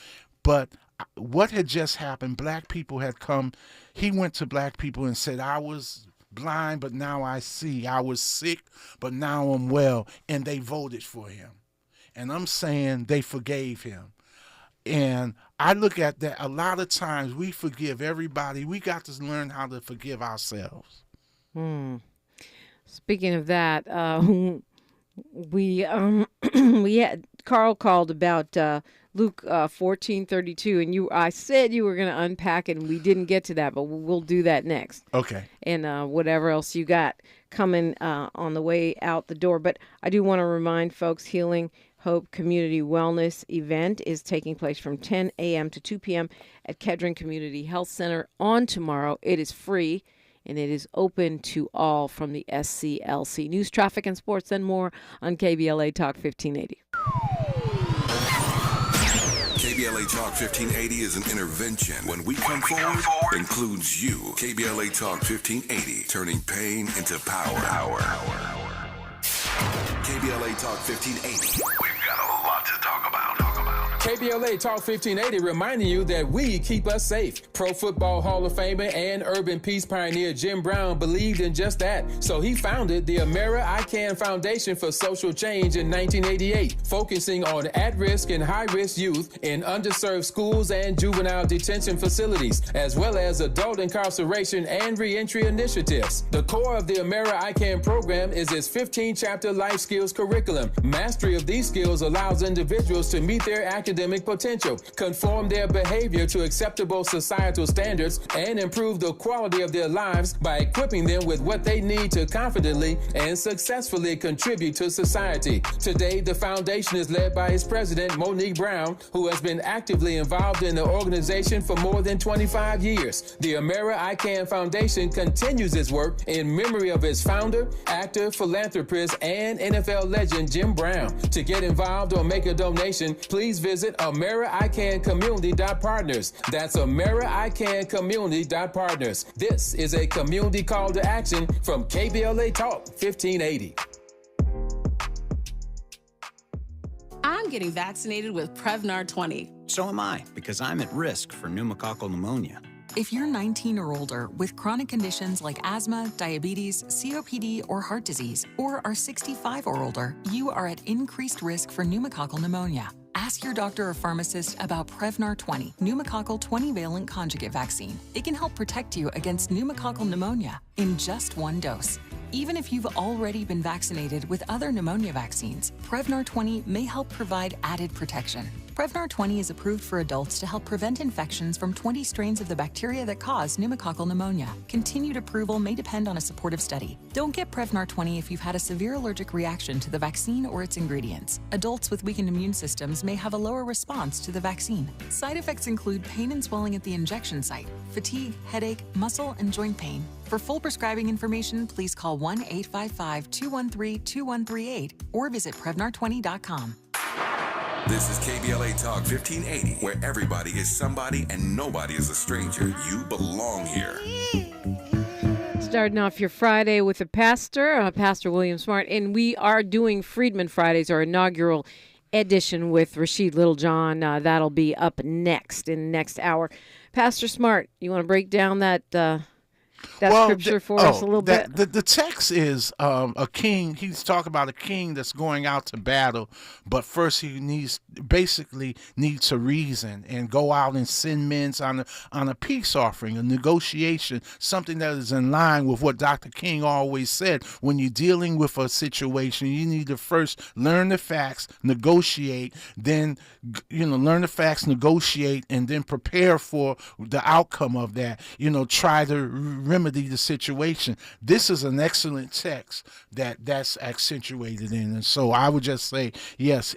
Speaker 5: But what had just happened, black people had come. He went to black people and said, I was blind, but now I see. I was sick, but now I'm well. And they voted for him. And I'm saying they forgave him. And I look at that, a lot of times we forgive everybody. We got to learn how to forgive ourselves.
Speaker 4: Speaking of that, we had Carl called about Luke 14:32, and I said you were going to unpack it, and we didn't get to that, but we'll do that next.
Speaker 5: Okay.
Speaker 4: And whatever else you got coming on the way out the door. But I do want to remind folks, Healing Hope Community Wellness event is taking place from 10 a.m. to 2 p.m. at Kedron Community Health Center on tomorrow. It is free, and it is open to all from the SCLC. News, traffic, and sports, and more on KBLA Talk 1580.
Speaker 6: KBLA Talk 1580 is an intervention. When we come forward, includes you. KBLA Talk 1580, turning pain into power. KBLA Talk 1580. We've got a lot to talk about.
Speaker 12: KBLA Talk 1580 reminding you that we keep us safe. Pro Football Hall of Famer and urban peace pioneer Jim Brown believed in just that. So he founded the Amera I Can Foundation for Social Change in 1988, focusing on at-risk and high-risk youth in underserved schools and juvenile detention facilities, as well as adult incarceration and reentry initiatives. The core of the Amera I Can program is its 15-chapter life skills curriculum. Mastery of these skills allows individuals to meet their academic potential, conform their behavior to acceptable societal standards, and improve the quality of their lives by equipping them with what they need to confidently and successfully contribute to society. Today, the foundation is led by its president, Monique Brown, who has been actively involved in the organization for more than 25 years. The Amera I Can Foundation continues its work in memory of its founder, actor, philanthropist, and NFL legend Jim Brown. To get involved or make a donation, please visit AmeriICanCommunity.partners. That's AmeriICanCommunity.partners. This is a community call to action from KBLA Talk 1580.
Speaker 17: I'm getting vaccinated with Prevnar 20.
Speaker 20: So am I, because I'm at risk for pneumococcal pneumonia.
Speaker 2: If you're 19 or older with chronic conditions like asthma, diabetes, COPD, or heart disease, or are 65 or older, you are at increased risk for pneumococcal pneumonia. Ask your doctor or pharmacist about Prevnar 20, pneumococcal 20-valent conjugate vaccine. It can help protect you against pneumococcal pneumonia in just one dose. Even if you've already been vaccinated with other pneumonia vaccines, Prevnar 20 may help provide added protection. Prevnar 20 is approved for adults to help prevent infections from 20 strains of the bacteria that cause pneumococcal pneumonia. Continued approval may depend on a supportive study. Don't get Prevnar 20 if you've had a severe allergic reaction to the vaccine or its ingredients. Adults with weakened immune systems may have a lower response to the vaccine. Side effects include pain and swelling at the injection site, fatigue, headache, muscle, and joint pain. For full prescribing information, please call 1-855-213-2138 or visit Prevnar20.com.
Speaker 6: This is KBLA Talk 1580, where everybody is somebody and nobody is a stranger. You belong here.
Speaker 4: Starting off your Friday with a pastor, Pastor William Smart, and we are doing Freedman Fridays, our inaugural edition with Rashid Littlejohn. That'll be up next in the next hour. Pastor Smart, you want to break down that scripture for us a little bit?
Speaker 5: The text is a king. He's talking about a king that's going out to battle, but first he needs to reason and go out and send men on a peace offering, a negotiation, something that is in line with what Dr. King always said. When you're dealing with a situation, you need to first learn the facts, negotiate, then learn the facts, negotiate, and then prepare for the outcome of that. Try to remedy the situation. This is an excellent text that's accentuated in, and so I would just say, yes,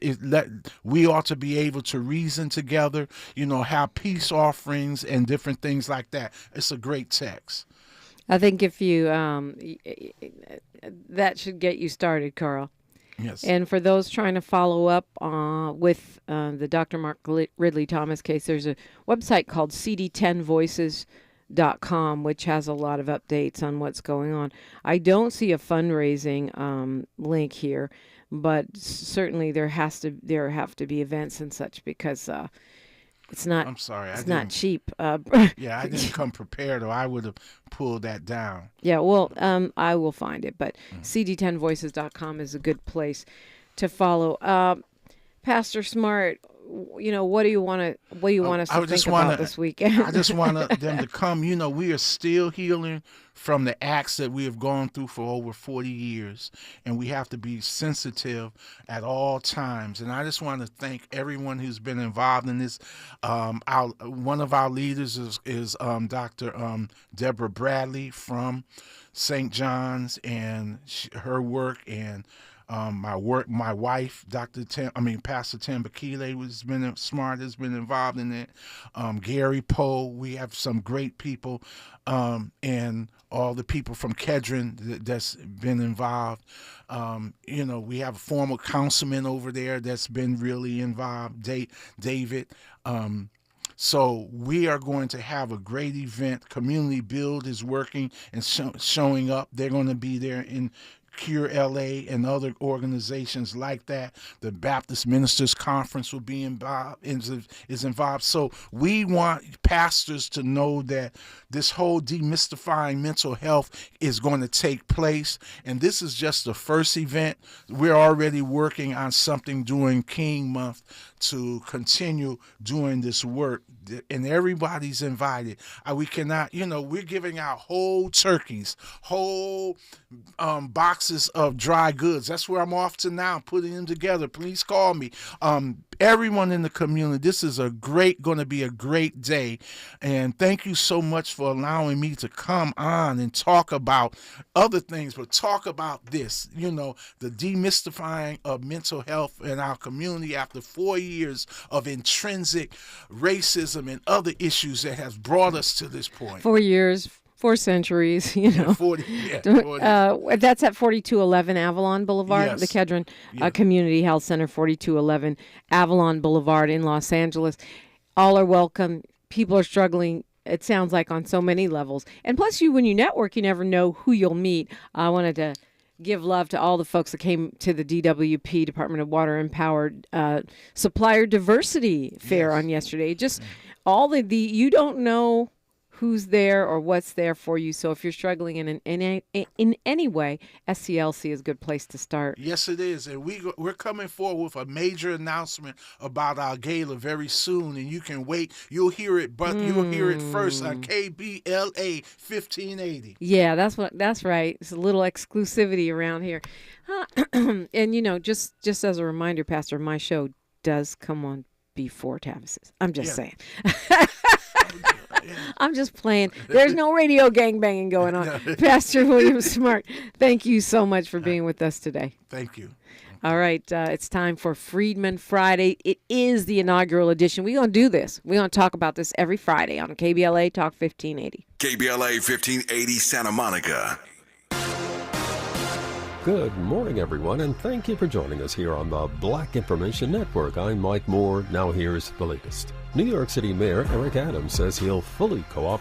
Speaker 5: we ought to be able to reason together, have peace offerings and different things like that. It's a great text.
Speaker 4: I think if you that should get you started, Carl.
Speaker 5: Yes.
Speaker 4: And for those trying to follow up with the Dr. Mark Ridley Thomas case, there's a website called cd10voices.com, which has a lot of updates on what's going on. I don't see a fundraising link here, but certainly there have to be events and such, because it's not.
Speaker 5: I'm sorry,
Speaker 4: it's not cheap.
Speaker 5: Yeah, I didn't come prepared, or I would have pulled that down.
Speaker 4: Yeah, well, I will find it, but cd10voices.com is a good place to follow. Pastor Smart, what do you want us to think about this weekend?
Speaker 5: I just want them to come. We are still healing from the acts that we have gone through for over 40 years, and we have to be sensitive at all times. And I just want to thank everyone who's been involved in this. One of our leaders is Dr. Deborah Bradley from St. John's, and her work, and my wife, Pastor Tim Bakile has been involved in it. Gary Poe, we have some great people, and all the people from Kedron that's been involved. We have a former councilman over there that's been really involved, David. So we are going to have a great event. Community Build is working and showing up. They're going to be there in Cure LA and other organizations like that. The Baptist Ministers Conference will be involved. So we want pastors to know that this whole demystifying mental health is going to take place. And this is just the first event. We're already working on something during King Month to continue doing this work. And everybody's invited. We cannot, we're giving out whole turkeys, whole boxes of dry goods. That's where I'm off to now, putting them together. Please call me. Everyone in the community, this is going to be a great day. And thank you so much for allowing me to come on and talk about other things, but talk about this, the demystifying of mental health in our community after 4 years of intrinsic racism and other issues that has brought us to this point.
Speaker 4: 4 years, 4 centuries,
Speaker 5: 40.
Speaker 4: That's at 4211 Avalon Boulevard,
Speaker 5: yes.
Speaker 4: The Kedron Community Health Center, 4211 Avalon Boulevard in Los Angeles. All are welcome. People are struggling, it sounds like, on so many levels. And plus, when you network, you never know who you'll meet. I wanted to give love to all the folks that came to the DWP, Department of Water and Power, Supplier Diversity Fair on yesterday. Just all you don't know who's there or what's there for you. So if you're struggling in any way, SCLC is a good place to start.
Speaker 5: Yes, it is. And we're coming forward with a major announcement about our gala very soon. And you can wait. You'll hear it, but you'll hear it first on KBLA 1580.
Speaker 4: Yeah, that's right. It's a little exclusivity around here. And, just as a reminder, Pastor, my show does come on before Tavis's. I'm just saying. I'm just playing. There's no radio gangbanging going on. Pastor William Smart, thank you so much for being with us today.
Speaker 5: Thank you.
Speaker 4: All right, it's time for Freedman Friday. It is the inaugural edition. We're going to do this. We're going to talk about this every Friday on KBLA Talk 1580.
Speaker 6: KBLA 1580 Santa Monica.
Speaker 8: Good morning, everyone, and thank you for joining us here on the Black Information Network. I'm Mike Moore. Now here's the latest. New York City Mayor Eric Adams says he'll fully cooperate